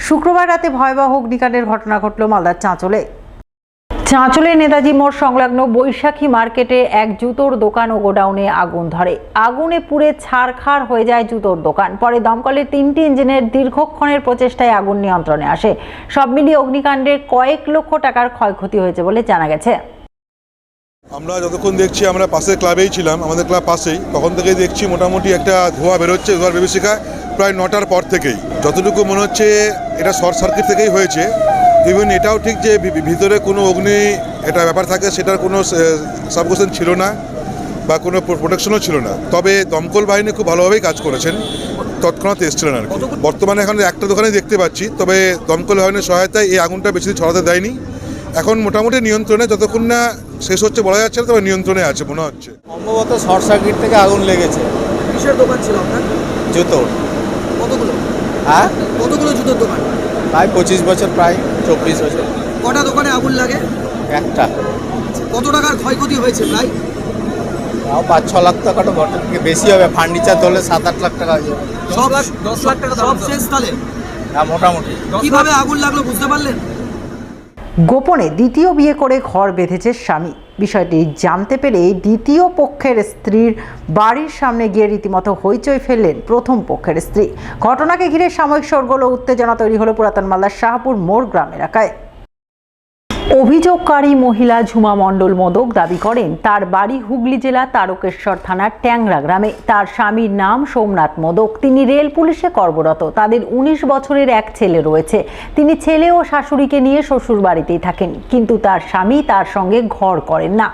শুক্রবার রাতে ভয়াবহ অগ্নিকাণ্ডের ঘটনা ঘটল মালদার চাঁচলে নেতাজি মোড় সংলগ্ন বৈশাখী মার্কেটে এক জুতোর দোকান ও গোডাউনে আগুন ধরে। আগুনে পুড়ে ছারখার হয়ে যায় জুতোর দোকান। পরে দমকলের 3টি ইঞ্জিনের দীর্ঘক্ষণের প্রচেষ্টায় আগুন নিয়ন্ত্রণে আসে। সব মিলিয়ে অগ্নিকাণ্ডে কয়েক লক্ষ টাকার ক্ষয়ক্ষতি হয়েছে বলে জানা গেছে। আমরা যতক্ষণ দেখছি, আমরা পাশের ক্লাবেই ছিলাম, আমাদের ক্লাব পাশেই, তখন থেকেই দেখছি মোটামুটি একটা ধোঁয়া বেরোচ্ছে, ধোঁয়ার বিভীষিকা প্রায় 9টার পর থেকেই। যতটুকু মনে হচ্ছে এটা শর্ট সার্কিট থেকেই হয়েছে। ইভেন এটাও ঠিক যে ভিতরে কোনো অগ্নি এটা ব্যাপার থাকে, সেটার কোনো সাবকোশন ছিল না বা কোনো প্রোটেকশনও ছিল না। তবে দমকল বাহিনী খুব ভালোভাবেই কাজ করেছেন, তৎক্ষণাৎ এসেছিলেন আর কি। বর্তমানে এখন একটা দোকানেই দেখতে পাচ্ছি, তবে দমকল বাহিনীর সহায়তায় এই আগুনটা বেশি ছড়াতে দেয়নি। এখন মোটামুটি নিয়ন্ত্রণে, যতক্ষণ না শেষ হচ্ছে বলা যাচ্ছে না, তবে নিয়ন্ত্রণে আছে মনে হচ্ছে। সম্ভবত শর্ট সার্কিট থেকে আগুন লেগেছে। কিসের দোকান ছিল আপনার? জুতোর। কতগুলো? হ্যাঁ, কতগুলো জুতোর দোকান? প্রায় 25 বছর, প্রায় 24 বছর। কটা দোকানে আগুন লাগে? একটা। কত টাকার ক্ষয়ক্ষতি হয়েছে? প্রায় 5-6 লাখ টাকাটা ঘটনা থেকে বেশি হবে। ফার্নিচার ধরলে 7-8 লাখ টাকা হয়ে যাবে। 10 লাখ টাকা সব শেষ তাহলে? হ্যাঁ, মোটামুটি। কিভাবে আগুন লাগলো বুঝতে পারলেন? গোপনে দ্বিতীয় বিয়ে করে ঘর বেঁধেছে স্বামী। বিষয়টি জানতে পেরে দ্বিতীয় পক্ষের স্ত্রীর বাড়ির সামনে গিয়ে রীতিমতো হইচই ফেললেন প্রথম পক্ষের স্ত্রী। ঘটনাকে ঘিরে সাময়িক শোরগোল ও উত্তেজনা তৈরি হলো পুরাতন মালদার শাহপুর মোড় গ্রাম এলাকায়। অভিযোগকারী মহিলা ঝুমা মণ্ডল মোদক দাবি করেন তার বাড়ি হুগলি জেলা তারকেশ্বর থানার ট্যাংরা গ্রামে। তার স্বামীর নাম সোমনাথ মোদক। তিনি রেল পুলিশে কর্মরত। তাদের 19 বছরের এক ছেলে রয়েছে। তিনি ছেলে ও শাশুড়িকে নিয়ে শ্বশুর বাড়িতেই থাকেন, কিন্তু তার স্বামী তার সঙ্গে ঘর করেন না,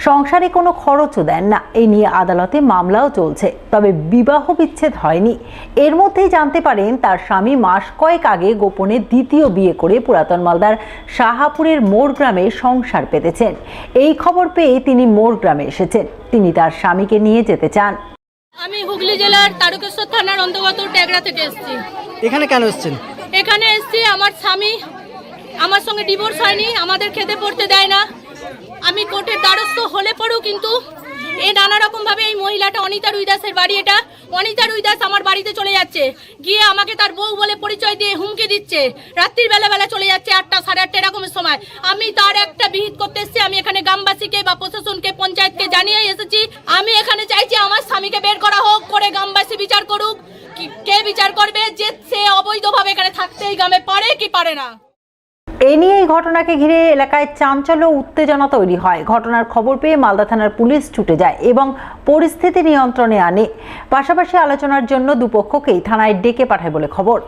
সংসারে কোনো খরচও দেন না। এই নিয়ে আদালতে মামলাও চলছে, তবে বিবাহ বিচ্ছেদ হয়নি। এর মধ্যেই জানতে পারেন তার স্বামী মাস কয়েক আগে গোপনে দ্বিতীয় বিয়ে করে পুরাতন মালদার শাহাপুরের মোড় গ্রামে সংসার পেতেছেন। এই খবর পেয়ে তিনি মোড় গ্রামে এসেছেন। তিনি তার স্বামীকে নিয়ে যেতে চান। আমি হুগলি জেলার তারকেশ্বর থানার অন্তর্গত ট্যাংরা থেকে এসেছি। এখানে কেন এসেছেন? এখানে এসেছি, আমার স্বামী আমার সঙ্গে ডিভোর্স হয়নি, আমাদের খেতে পড়তে দেয় না। আমি কোর্টের দ্বারস্থ হলে পরেও কিন্তু এই নানা রকম ভাবে এই মহিলাটা, অনিতা রুইদাসের বাড়ি এটা, অনিতা রুইদাস আমার বাড়িতে চলে যাচ্ছে, গিয়ে আমাকে তার বউ বলে পরিচয় দিয়ে হুমকি দিচ্ছে। রাত্রির বেলা চলে যাচ্ছে 8টা 8:30 এরকমের সময়। আমি তার একটা বিহিত করতে এসেছি। আমি এখানে গ্রামবাসীকে বা প্রশাসনকে, পঞ্চায়েতকে জানিয়ে এসেছি। আমি এখানে চাইছি আমার স্বামীকে বের করা হোক, করে গ্রামবাসী বিচার করুক। কে বিচার করবে যে সে অবৈধভাবে এখানে থাকতে এই গ্রামে পারে কি পারে না। এ নিয়ে এই ঘটনাকে ঘিরে এলাকায় চাঞ্চল্য উত্তেজনা তৈরি হয়। ঘটনার খবর পেয়ে মালদা থানার পুলিশ ছুটে যায় এবং পরিস্থিতি নিয়ন্ত্রণে আনে। পাশাপাশি আলোচনার জন্য দুপক্ষকেই থানায় ডেকে পাঠায় বলে খবর।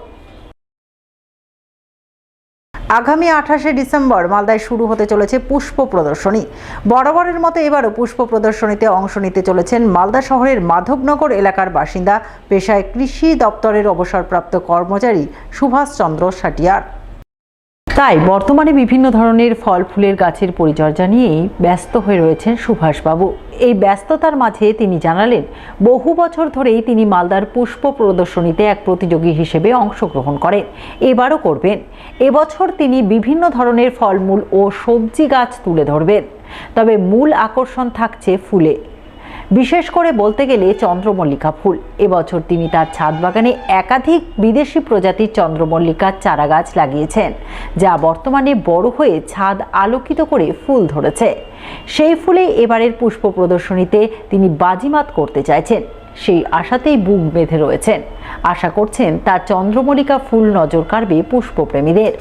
আগামী 28শে ডিসেম্বর মালদায় শুরু হতে চলেছে পুষ্প প্রদর্শনী। বরাবরের মতো এবারও পুষ্প প্রদর্শনীতে অংশ নিতে চলেছেন মালদা শহরের মাধবনগর এলাকার বাসিন্দা, পেশায় কৃষি দপ্তরের অবসরপ্রাপ্ত কর্মচারী সুভাষ চন্দ্র সাটিয়ার। তাই বর্তমানে বিভিন্ন ধরনের ফল ফুলের গাছের পরিচর্যা নিয়েই ব্যস্ত হয়ে রয়েছেন সুভাষবাবু। এই ব্যস্ততার মাঝে তিনি জানালেন, বহু বছর ধরেই তিনি মালদার পুষ্প প্রদর্শনীতে এক প্রতিযোগী হিসেবে অংশগ্রহণ করেন, এবারও করবেন। এবছর তিনি বিভিন্ন ধরনের ফলমূল ও সবজি গাছ তুলে ধরবেন, তবে মূল আকর্ষণ থাকছে ফুলে। বিশেষ করে বলতে গেলে চন্দ্রমল্লিকা ফুল। এবছর তিনি তার ছাদ বাগানে একাধিক বিদেশি প্রজাতির চন্দ্রমল্লিকার চারা গাছ লাগিয়েছেন, যা বর্তমানে বড় হয়ে ছাদ আলোকিত করে ফুল ধরেছে। সেই ফুলে এবারের পুষ্প প্রদর্শনীতে তিনি বাজিমাত করতে চাইছেন, সেই আশাতেই বুক বেঁধে রয়েছেন। আশা করছেন তার চন্দ্রমল্লিকা ফুল নজর কাড়বে পুষ্পপ্রেমীদের।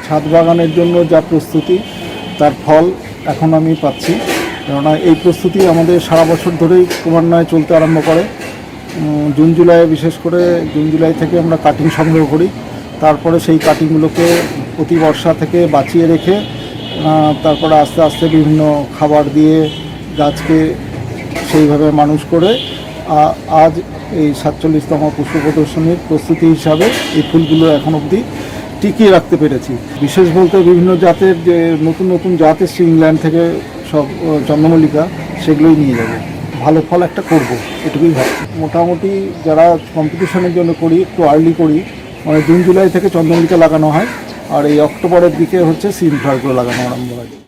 ছাদ বাগানের জন্য যা প্রস্তুতি, তার ফল এখন আমি পাচ্ছি। কেননা এই প্রস্তুতি আমাদের সারা বছর ধরেই ক্রমান্বয়ে চলতে আরম্ভ করে। জুন জুলাই, বিশেষ করে জুন জুলাই থেকে আমরা কাটিং সংগ্রহ করি। তারপরে সেই কাটিংগুলোকে প্রতি বর্ষা থেকে বাঁচিয়ে রেখে তারপরে আস্তে আস্তে বিভিন্ন খাবার দিয়ে গাছকে সেইভাবে মানুষ করে আজ এই 47তম পুষ্প প্রদর্শনীর প্রস্তুতি হিসাবে এই ফুলগুলো এখন অবধি টিকিয়ে রাখতে পেরেছি। বিশেষ বলতে বিভিন্ন জাতের যে নতুন নতুন জাত এসছে ইংল্যান্ড থেকে, সব চন্দ্রমল্লিকা, সেগুলোই নিয়ে যাবো। ভালো ফল একটা করব, এটুকুই ভাবছি। মোটামুটি যারা কম্পিটিশনের জন্য করি, একটু আর্লি করি, মানে জুন জুলাই থেকে চন্দ্রমল্লিকা লাগানো হয়, আর এই অক্টোবরের দিকে হচ্ছে সিন ফ্লাওয়ারগুলো লাগানো আরম্ভ হয়।